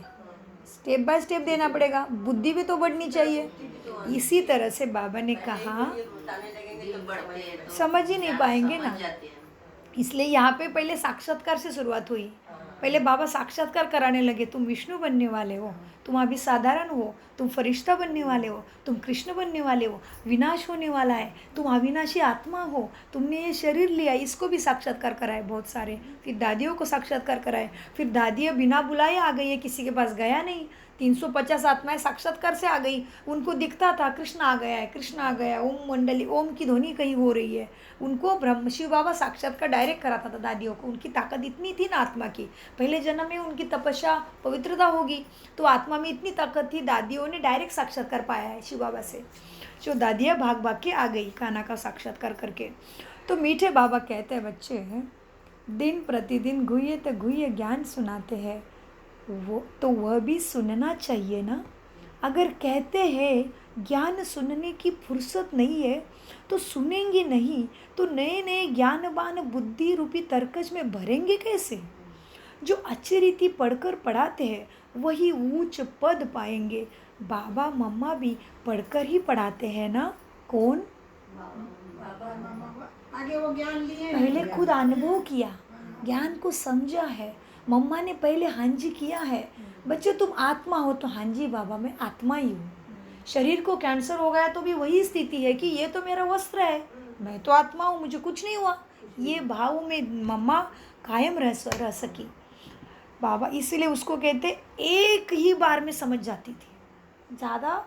स्टेप बाय स्टेप देना पड़ेगा, बुद्धि भी तो बढ़नी चाहिए। इसी तरह से बाबा ने कहा समझ ही नहीं पाएंगे ना, इसलिए यहाँ पे पहले साक्षात्कार से शुरुआत हुई। पहले बाबा साक्षात्कार कराने लगे, तुम विष्णु बनने वाले हो, तुम अभी साधारण हो, तुम फरिश्ता बनने वाले हो, तुम कृष्ण बनने वाले हो, विनाश होने वाला है, तुम अविनाशी आत्मा हो, तुमने ये शरीर लिया, इसको भी साक्षात्कार कराए बहुत सारे। फिर दादियों को साक्षात्कार कराए, फिर दादियाँ बिना बुलाए आ गई है, किसी के पास गया नहीं, 350 आत्माएं साक्षात्कार से आ गई, उनको दिखता था कृष्ण आ गया है, कृष्ण आ गया है, ओम मंडली, ओम की ध्वनि कहीं हो रही है। उनको ब्रह्म शिव बाबा साक्षात्कार डायरेक्ट कराता था दादियों को, उनकी ताकत इतनी थी ना आत्मा की। पहले जन्म में उनकी तपस्या पवित्रता होगी, तो आत्मा में इतनी ताकत थी, दादियों ने डायरेक्ट साक्षात्कार पाया है शिव बाबा से। जो दादियाँ भाग भाग के आ गई कान्हा का साक्षात्कार करके। तो मीठे बाबा कहते हैं बच्चे, दिन प्रतिदिन गुह्य ज्ञान सुनाते हैं, वह भी सुनना चाहिए ना। अगर कहते हैं ज्ञान सुनने की फुर्सत नहीं है, तो सुनेंगे नहीं, तो नए नए ज्ञानवान बुद्धि रूपी तरकश में भरेंगे कैसे? जो अच्छी रीति पढ़कर पढ़ाते हैं वही ऊंच पद पाएंगे। बाबा मम्मा भी पढ़कर ही पढ़ाते हैं ना। कौन? आगे वो ज्ञान लिए, पहले खुद अनुभव किया, ज्ञान को समझा है। मम्मा ने पहले हाँ जी किया है, बच्चे तुम आत्मा हो, तो हाँ जी बाबा मैं आत्मा ही हूँ। शरीर को कैंसर हो गया तो भी वही स्थिति है कि ये तो मेरा वस्त्र है, मैं तो आत्मा हूँ, मुझे कुछ नहीं हुआ। ये भाव में मम्मा कायम रह सकी। बाबा इसीलिए उसको कहते एक ही बार में समझ जाती थी, ज़्यादा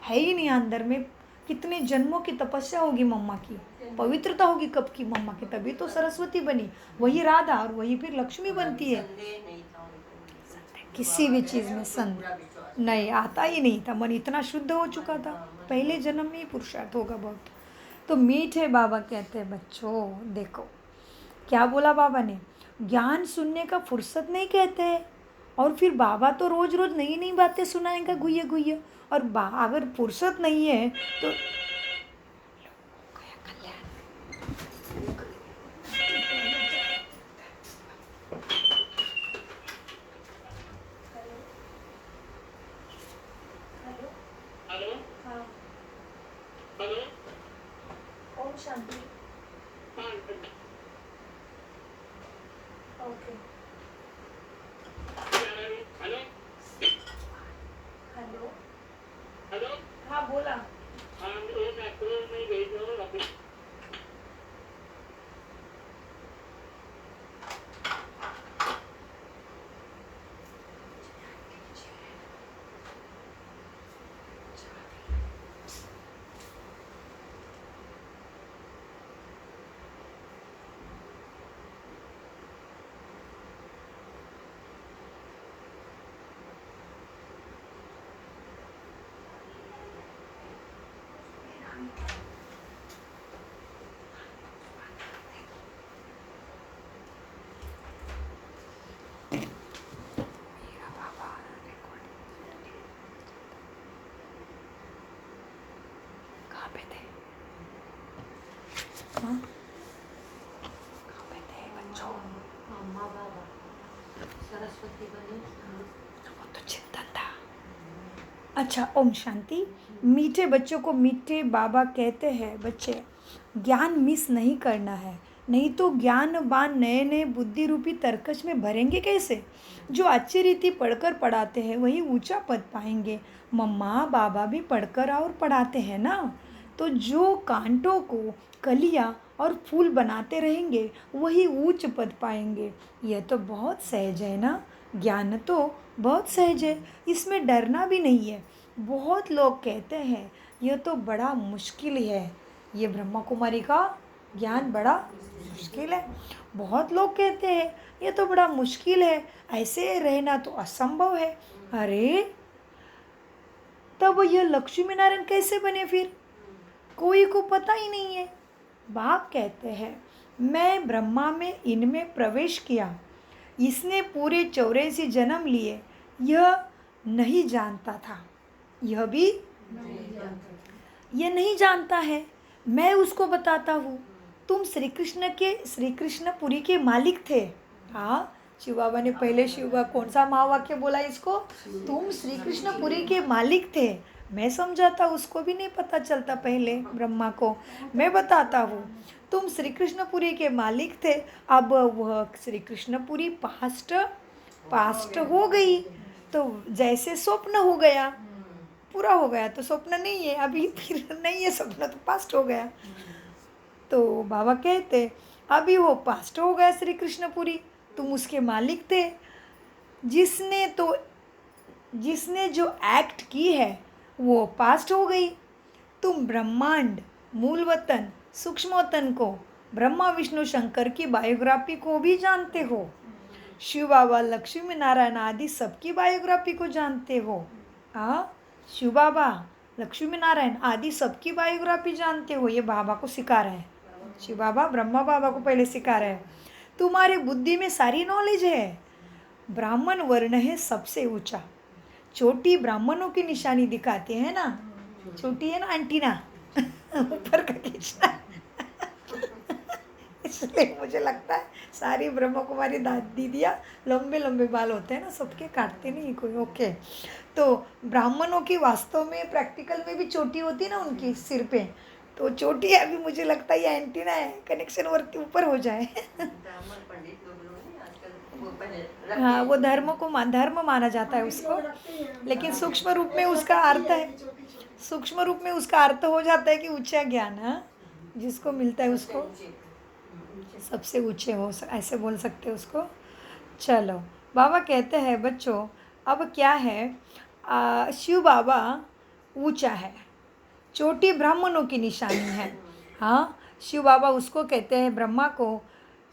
है ही नहीं अंदर में। कितने जन्मों की तपस्या होगी मम्मा की, पवित्रता होगी कब की मम्मा की, तभी तो सरस्वती बनी, वही राधा और वही फिर लक्ष्मी बनती है। किसी भी चीज़ में संदेह नहीं आता ही नहीं था, मन इतना शुद्ध हो चुका था, पहले जन्म में ही पुरुषार्थ होगा बहुत। तो मीठे बाबा कहते हैं बच्चों देखो क्या बोला बाबा ने, ज्ञान सुनने का फुर्सत नहीं कहते हैं, और फिर बाबा तो रोज रोज नई नई बातें सुनाएंगे गुह्य, और अगर फुर्सत नहीं है तो शांति ओके हेलो हेलो हेलो हाँ बोला हाँ वो मेट्रो में गई थी और अभी कहाँ पे थे? हाँ? कहाँ पे थे बच्चों? अम्मा बाबा सरस्वती बने वो तो चिंतन था। अच्छा, ओम शांति। मीठे बच्चों को मीठे बाबा कहते हैं। बच्चे, ज्ञान मिस नहीं करना है, नहीं तो ज्ञानवान नए नए बुद्धि रूपी तरकश में भरेंगे कैसे? जो अच्छी रीति पढ़कर पढ़ाते हैं वही ऊंचा पद पाएंगे। मम्मा बाबा भी पढ़कर और पढ़ाते हैं ना, तो जो कांटों को कलियां और फूल बनाते रहेंगे वही ऊंच पद पाएंगे। यह तो बहुत सहज है ना, ज्ञान तो बहुत सहज है, इसमें डरना भी नहीं है। बहुत लोग कहते हैं यह तो बड़ा मुश्किल है, ये ब्रह्मा कुमारी का ज्ञान बड़ा मुश्किल है। बहुत लोग कहते हैं ये तो बड़ा मुश्किल है, ऐसे रहना तो असंभव है। अरे तब यह लक्ष्मी नारायण कैसे बने फिर? कोई को पता ही नहीं है। बाप कहते हैं मैं ब्रह्मा में इनमें प्रवेश किया, इसने पूरे 84 जन्म लिए, यह नहीं जानता था, यह भी ये नहीं जानता है। मैं उसको बताता हूँ। तुम श्री कृष्णपुरी के मालिक थे। हाँ, शिव बाबा ने पहले कौन सा महावाक्य बोला इसको? तुम श्री कृष्णपुरी के मालिक थे। मैं समझाता, उसको भी नहीं पता चलता पहले ब्रह्मा को। मैं बताता हूँ, तुम श्री कृष्णपुरी के मालिक थे। अब वह श्री कृष्णपुरी पास्ट हो गई, तो जैसे स्वप्न हो गया, पूरा हो गया तो स्वप्न नहीं है, अभी फिर नहीं है स्वप्न, तो पास्ट हो गया। तो बाबा कहते अभी वो पास्ट हो गया श्री कृष्णपुरी, तुम उसके मालिक थे। जिसने जो एक्ट की है वो पास्ट हो गई। तुम ब्रह्मांड, मूल वतन, सूक्ष्म वतन को, ब्रह्मा विष्णु शंकर की बायोग्राफी को भी जानते हो। शिव बाबा, लक्ष्मी नारायण आदि सबकी बायोग्राफी को जानते हो। हाँ, शिव बाबा, लक्ष्मी नारायण आदि सबकी बायोग्राफी जानते हो। ये बाबा को सिखा रहे हैं। शिव बाबा ब्रह्मा बाबा को पहले सिखा रहे हैं। तुम्हारी बुद्धि में सारी नॉलेज है। ब्राह्मण वर्ण है सबसे ऊंचा। छोटी ब्राह्मणों की निशानी दिखाते हैं ना, छोटी है ना एंटीना ऊपर का खींचना इसलिए मुझे लगता है सारी ब्रह्मा कुमारी दीदियाँ लंबे लंबे बाल होते हैं ना, सबके काटते नहीं कोई। ओके, तो ब्राह्मणों की वास्तव में प्रैक्टिकल में भी चोटी होती है ना उनकी सिर पे, तो चोटी है। अभी मुझे लगता है ये एंटीना है, कनेक्शन वर्क ऊपर हो जाए ब्राह्मण पंडित लोग नहीं आजकल वो पहले हाँ, वो धर्म माना जाता है उसको, लेकिन सूक्ष्म रूप में उसका अर्थ है, सूक्ष्म रूप में उसका अर्थ हो जाता है कि ऊंचा ज्ञान। हाँ, जिसको मिलता है उसको सबसे ऊंचे हो, ऐसे बोल सकते हैं उसको। चलो, बाबा कहते हैं बच्चों, अब क्या है, शिव बाबा ऊंचा है, चोटी ब्राह्मणों की निशानी है। हाँ, शिव बाबा उसको कहते हैं ब्रह्मा को।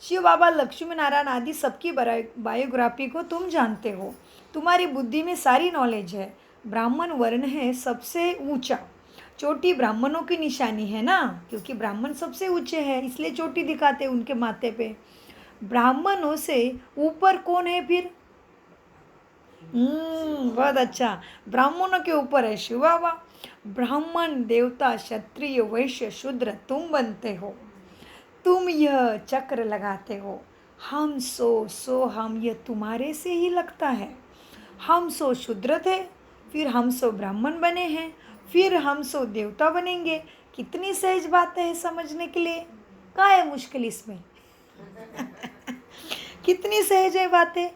शिव बाबा, लक्ष्मी नारायण आदि सबकी बायोग्राफी को तुम जानते हो। तुम्हारी बुद्धि में सारी नॉलेज है। ब्राह्मण वर्ण है सबसे ऊंचा, चोटी ब्राह्मणों की निशानी है ना, क्योंकि ब्राह्मण सबसे ऊंचे हैं इसलिए चोटी दिखाते उनके माथे पे। ब्राह्मणों से ऊपर कौन है फिर? बहुत अच्छा, ब्राह्मणों के ऊपर है शिव बाबा। ब्राह्मण, देवता, क्षत्रिय, वैश्य, शूद्र तुम बनते हो। तुम यह चक्र लगाते हो, हम सो हम, यह तुम्हारे से ही लगता है। हम शूद्र थे, फिर हम ब्राह्मण बने हैं, फिर हम देवता बनेंगे, कितनी सहज बातें हैं समझने के लिए, क्या है मुश्किल इसमें? कितनी सहज है बातें।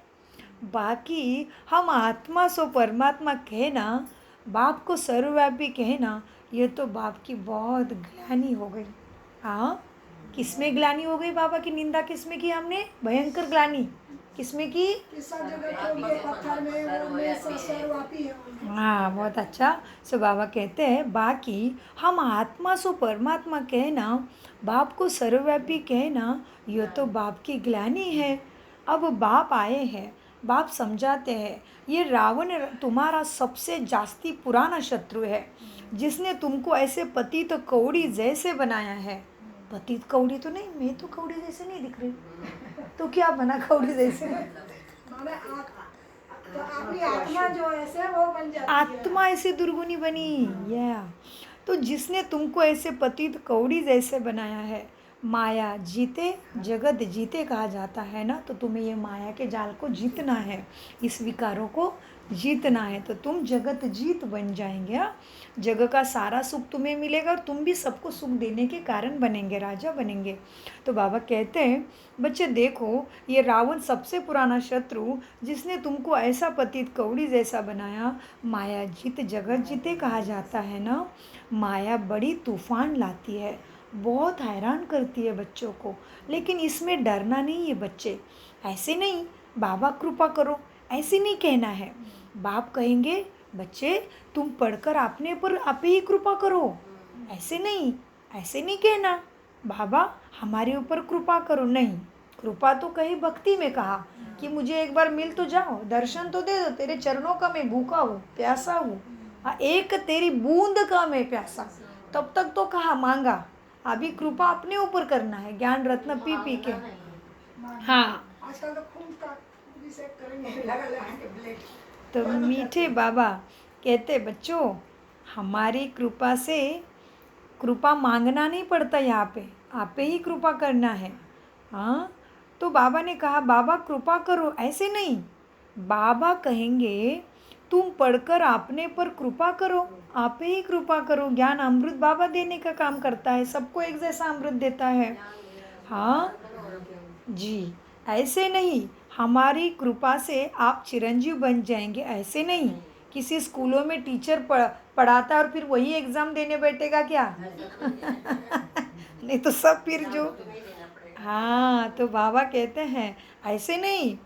बाकी हम आत्मा सो परमात्मा कहना, बाप को सर्वव्यापी कहना, ये तो बाप की बहुत ग्लानि हो गई। हाँ, किसमें ग्लानि हो गई? बाबा की निंदा किसमें की हमने? भयंकर ग्लानि किसमें की? कि सब जगह खोगे पत्थर में वो में सर्वव्यापी है वो। हाँ, बहुत अच्छा। सो बाबा कहते हैं बाकी हम आत्मा सो परमात्मा कहना, बाप को सर्वव्यापी कहना, ये तो बाप की ग्लानि है। अब बाप आए हैं, बाप समझाते हैं ये रावण तुम्हारा सबसे जास्ती पुराना शत्रु है, जिसने तुमको ऐसे पतित कौड़ी जैसे बनाया है। पतित कौड़ी तो नहीं, मैं तो कौड़ी जैसे नहीं दिख रही, तो क्या बना कौड़ी जैसे? माने तो अपनी आत्मा जो ऐसे वो बन जाती है। आत्मा ऐसे दुर्गुनी बनी, या तो जिसने तुमको ऐसे पतित कौड़ी जैसे बनाया है। माया जीते जगत जीते कहा जाता है ना, तो तुम्हें ये माया के जाल को जीतना है, इस विकारों को जीतना है, तो तुम जगत जीत बन जाएंगे। हाँ, जगत का सारा सुख तुम्हें मिलेगा और तुम भी सबको सुख देने के कारण बनेंगे, राजा बनेंगे। तो बाबा कहते हैं बच्चे देखो, ये रावण सबसे पुराना शत्रु, जिसने तुमको ऐसा पतित कौड़ी जैसा बनाया। माया जीत जगत जीते कहा जाता है ना। माया बड़ी तूफान लाती है, बहुत हैरान करती है बच्चों को, लेकिन इसमें डरना नहीं है बच्चे। ऐसे नहीं बाबा कृपा करो, ऐसे नहीं कहना है। बाप कहेंगे बच्चे तुम पढ़कर अपने पर आप ही कृपा करो, ऐसे नहीं, ऐसे नहीं कहना बाबा हमारे ऊपर कृपा करो, नहीं। कृपा तो कही भक्ति में कहा कि मुझे एक बार मिल तो जाओ, दर्शन तो दे दो, तेरे चरणों का मैं भूखा हूँ, प्यासा हूँ, एक तेरी बूंद का मैं प्यासा। तब तक तो कहा मांगा, अभी कृपा अपने ऊपर करना है, ज्ञान रत्न पी पी के। हाँ, आजकल तो खून का अभिषेक करेंगे लगा लगा के ब्लेड। तो मीठे बाबा कहते बच्चों हमारी कृपा से कृपा मांगना नहीं पड़ता, यहाँ पे आप पे ही कृपा करना है। हाँ, तो बाबा ने कहा बाबा कृपा करो, ऐसे नहीं। बाबा कहेंगे तुम पढ़कर अपने पर कृपा करो, आप पे ही कृपा करो। ज्ञान अमृत बाबा देने का काम करता है, सबको एक जैसा अमृत देता है। हाँ जी, ऐसे नहीं हमारी कृपा से आप चिरंजीव बन जाएंगे, ऐसे नहीं। किसी स्कूलों में टीचर पढ़ाता है और फिर वही एग्ज़ाम देने बैठेगा क्या? नहीं तो सब फिर जो, हाँ, तो बाबा कहते हैं ऐसे नहीं,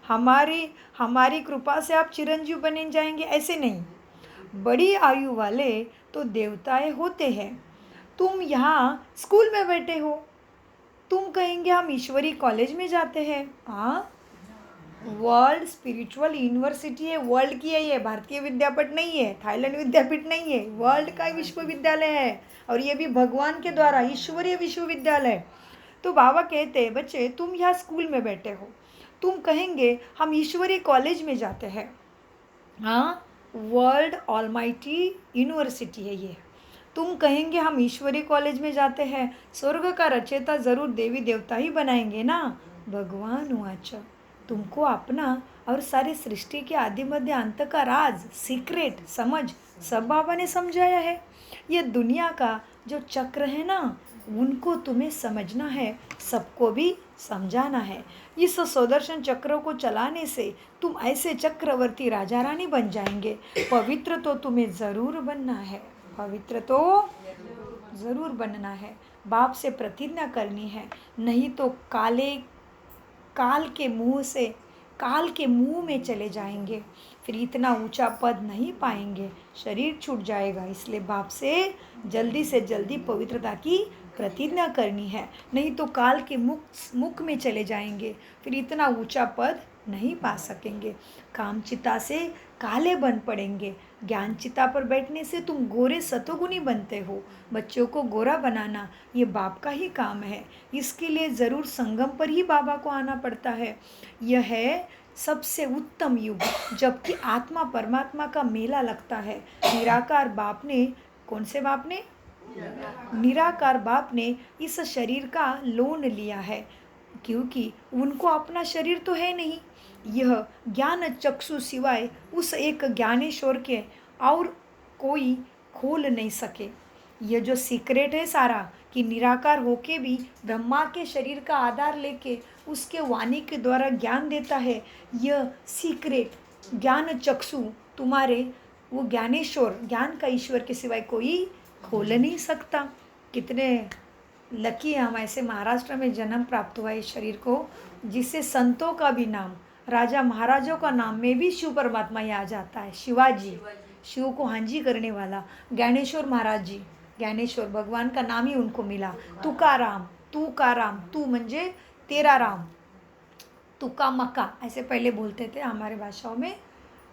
हमारी कृपा से आप चिरंजीव बने जाएंगे, ऐसे नहीं। बड़ी आयु वाले तो देवताएं होते हैं। तुम यहाँ स्कूल में बैठे हो, तुम कहेंगे हम ईश्वरी कॉलेज में जाते हैं। हाँ, वर्ल्ड स्पिरिचुअल यूनिवर्सिटी है, वर्ल्ड की है ये, भारतीय विद्यापीठ नहीं है, थाईलैंड विद्यापीठ नहीं है, वर्ल्ड का विश्वविद्यालय है, और ये भी भगवान के द्वारा ईश्वरीय विश्वविद्यालय। तो बाबा कहते हैं बच्चे तुम यहाँ स्कूल में बैठे हो, तुम कहेंगे हम ईश्वरी कॉलेज में जाते हैं। हाँ, वर्ल्ड ऑलमाइटी यूनिवर्सिटी है ये। तुम कहेंगे हम ईश्वरी कॉलेज में जाते हैं, स्वर्ग का रचयिता ज़रूर देवी देवता ही बनाएंगे ना। भगवान वाच, तुमको अपना और सारी सृष्टि के आदि मध्य अंत का राज, सीक्रेट समझ सब बाबा ने समझाया है। ये दुनिया का जो चक्र है ना, उनको तुम्हें समझना है, सबको भी समझाना है। इस सुदर्शन चक्र को चलाने से तुम ऐसे चक्रवर्ती राजा रानी बन जाएंगे। पवित्र तो तुम्हें ज़रूर बनना है, पवित्र तो ज़रूर बनना है। बाप से प्रतिज्ञा करनी है, नहीं तो काल के मुंह में चले जाएंगे, फिर इतना ऊंचा पद नहीं पाएंगे, शरीर छूट जाएगा। इसलिए बाप से जल्दी पवित्रता की प्रतिज्ञा करनी है, नहीं तो काल के मुख में चले जाएंगे, फिर इतना ऊंचा पद नहीं पा सकेंगे। काम चिता से काले बन पड़ेंगे, ज्ञान चिता पर बैठने से तुम गोरे सतोगुनी बनते हो। बच्चों को गोरा बनाना ये बाप का ही काम है, इसके लिए ज़रूर संगम पर ही बाबा को आना पड़ता है। यह है सबसे उत्तम युग, जबकि आत्मा परमात्मा का मेला लगता है। निराकार बाप ने, कौन से बाप ने? निराकार बाप ने इस शरीर का लोन लिया है, क्योंकि उनको अपना शरीर तो है नहीं। यह ज्ञान चक्षु सिवाय उस एक ज्ञानेश्वर के और कोई खोल नहीं सके। ये जो सीक्रेट है सारा कि निराकार होके भी ब्रह्मा के शरीर का आधार लेके उसके वाणी के द्वारा ज्ञान देता है, यह सीक्रेट ज्ञान चक्षु तुम्हारे वो ज्ञानेश्वर, ज्ञान का ईश्वर के सिवाय कोई खोल नहीं सकता। कितने लकी है हम, ऐसे महाराष्ट्र में जन्म प्राप्त हुआ इस शरीर को, जिससे संतों का भी नाम, राजा महाराजों का नाम में भी शिव परमात्मा ही आ जाता है। शिवाजी, शिव को हांजी करने वाला ज्ञानेश्वर महाराज जी, ज्ञानेश्वर भगवान का नाम ही उनको मिला। तुकाराम, तू का राम, तू म्हणजे तेरा राम, तुका मका ऐसे पहले बोलते थे हमारे भाषाओं में,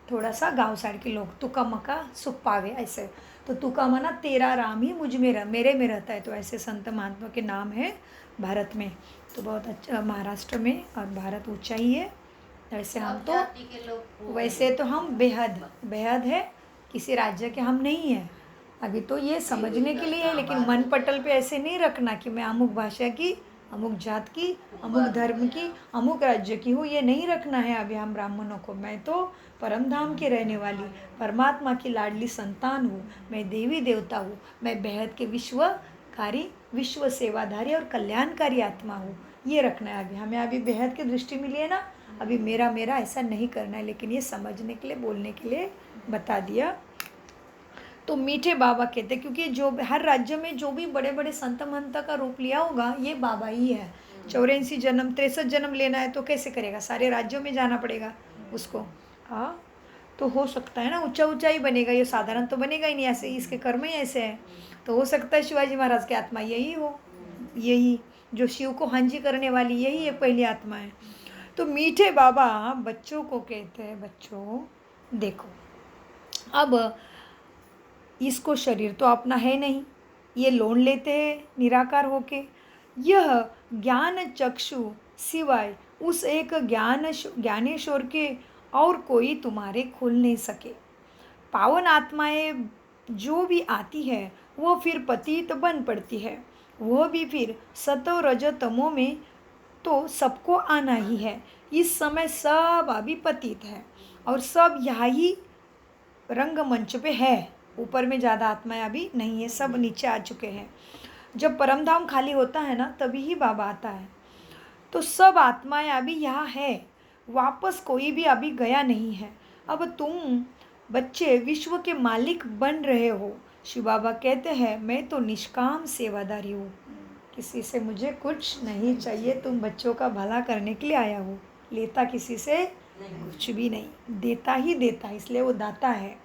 थोड़ा सा गांव साइड के लोग, तुका मका सुख पावे ऐसे। तो तुका माना तेरा राम ही मुझ में मेरे में रहता है। तो ऐसे संत महात्मा के नाम है भारत में। तो बहुत अच्छा महाराष्ट्र में, और भारत ऊंचा ही है। वैसे हम तो वैसे तो हम बेहद बेहद है, किसी राज्य के हम नहीं हैं। अभी तो ये समझने के लिए है, लेकिन मन पटल पे ऐसे नहीं रखना कि मैं अमुक भाषा की, अमुक जात की, अमुक धर्म की, अमुक राज्य की हूँ, ये नहीं रखना है अभी हम ब्राह्मणों को। मैं तो परम धाम की रहने वाली परमात्मा की लाडली संतान हूँ, मैं देवी देवता हूँ, मैं बेहद के विश्वकारी, विश्व सेवाधारी और कल्याणकारी आत्मा हूँ, ये रखना है अभी हमें। अभी बेहद की दृष्टि मिली है ना, अभी मेरा मेरा ऐसा नहीं करना है, लेकिन ये समझने के लिए, बोलने के लिए बता दिया। तो मीठे बाबा कहते हैं, क्योंकि जो हर राज्य में जो भी बड़े बड़े संत महंत का रूप लिया होगा ये बाबा ही है। 84 जन्म 63 जन्म लेना है तो कैसे करेगा, सारे राज्यों में जाना पड़ेगा उसको। हाँ, तो हो सकता है ना ऊंचा ऊंचा ही बनेगा, ये साधारण तो बनेगा ही नहीं, ऐसे इसके कर्म ही ऐसे हैं। तो हो सकता है शिवाजी महाराज की आत्मा यही हो, यही जो शिव को हांजी करने वाली, यही एक पहली आत्मा है। तो मीठे बाबा बच्चों को कहते हैं, बच्चों देखो, अब इसको शरीर तो अपना है नहीं, ये लोन लेते हैं निराकार होके। यह ज्ञान चक्षु सिवाय उस एक ज्ञानेश्वर के और कोई तुम्हारे खोल नहीं सके। पावन आत्माएं जो भी आती है वो फिर पतित बन पड़ती है, वह भी फिर सतो रजो तमो में तो सबको आना ही है। इस समय सब अभी पतित है और सब यहाँ ही रंगमंच पे है, ऊपर में ज़्यादा आत्माएं अभी नहीं है, सब नीचे आ चुके हैं। जब परमधाम खाली होता है ना, तभी ही बाबा आता है। तो सब आत्माएं अभी यहाँ है, वापस कोई भी अभी गया नहीं है। अब तुम बच्चे विश्व के मालिक बन रहे हो। शिव बाबा कहते हैं, मैं तो निष्काम सेवादारी हूँ, किसी से मुझे कुछ नहीं चाहिए, तुम बच्चों का भला करने के लिए आया हो, लेता किसी से कुछ भी नहीं, देता ही देता, इसलिए वो दाता है।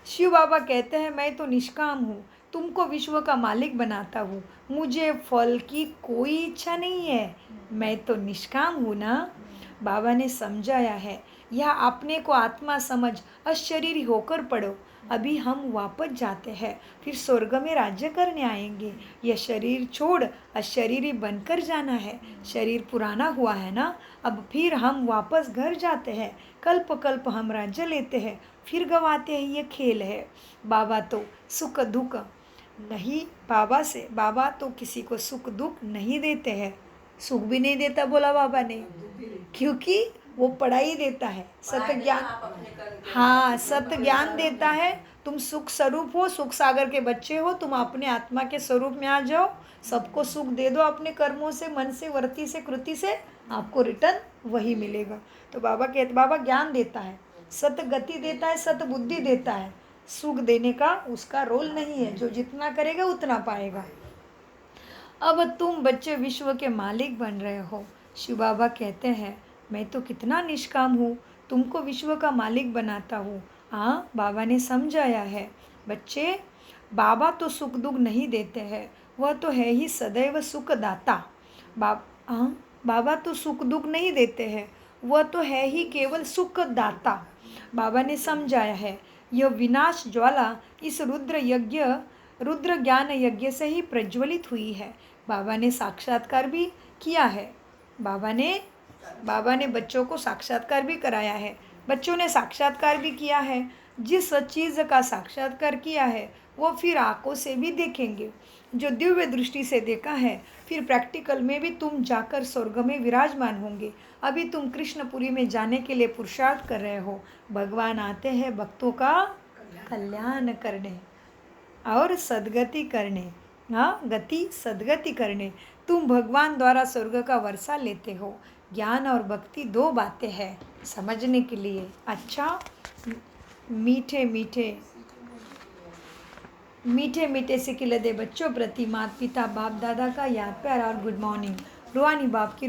शिव बाबा कहते हैं, मैं तो निष्काम हूँ, तुमको विश्व का मालिक बनाता हूँ, मुझे फल की कोई इच्छा नहीं है, मैं तो निष्काम हूँ ना। बाबा ने समझाया है, यह अपने को आत्मा समझ अशरीरी होकर पढ़ो। अभी हम वापस जाते हैं, फिर स्वर्ग में राज्य करने आएंगे। यह शरीर छोड़ अशरीरी बनकर जाना है, शरीर पुराना हुआ है ना, अब फिर हम वापस घर जाते हैं, कल्प कल्प हम राज्य लेते हैं, फिर गवाते हैं, ये खेल है। बाबा तो सुख दुख नहीं, बाबा तो किसी को सुख दुख नहीं देते हैं, सुख भी नहीं देता बोला बाबा ने, क्योंकि वो पढ़ाई देता है, सत्य ज्ञान। हाँ, सत्य ज्ञान देता है। तुम सुख स्वरूप हो, सुख सागर के बच्चे हो, तुम अपने आत्मा के स्वरूप में आ जाओ, सबको सुख दे दो अपने कर्मों से, मन से, वृत्ति से, कृति से, आपको रिटर्न वही मिलेगा। तो बाबा कहते, बाबा ज्ञान देता है, सत्य गति देता है, सत्य बुद्धि देता है, सुख देने का उसका रोल नहीं है, जो जितना करेगा उतना पाएगा। अब तुम बच्चे विश्व के मालिक बन रहे हो। शिव बाबा कहते हैं, मैं तो कितना निष्काम हूँ, तुमको विश्व का मालिक बनाता हूँ। हाँ, बाबा ने समझाया है, बच्चे बाबा तो सुख दुख नहीं देते हैं, वह तो है ही सदैव सुखदाता। बाबा तो सुख दुख नहीं देते हैं, वह तो है ही केवल सुखदाता। बाबा ने समझाया है, यह विनाश ज्वाला इस रुद्र ज्ञान यज्ञ से ही प्रज्वलित हुई है। बाबा ने साक्षात्कार भी किया है, बाबा ने बच्चों को साक्षात्कार भी कराया है, बच्चों ने साक्षात्कार भी किया है। जिस चीज़ का साक्षात्कार किया है वो फिर आँखों से भी देखेंगे, जो दिव्य दृष्टि से देखा है, फिर प्रैक्टिकल में भी तुम जाकर स्वर्ग में विराजमान होंगे। अभी तुम कृष्णपुरी में जाने के लिए पुरुषार्थ कर रहे हो, भगवान आते हैं भक्तों का कल्याण करने। और सद्गति करने। हाँ, गति सद्गति करने। तुम भगवान द्वारा स्वर्ग का वर्षा लेते हो। ज्ञान और भक्ति दो बातें हैं समझने के लिए। अच्छा, मीठे मीठे मीठे मीठे से खिलते बच्चों प्रति माता पिता बाप दादा का याद प्यार और गुड मॉर्निंग। रूहानी बाप की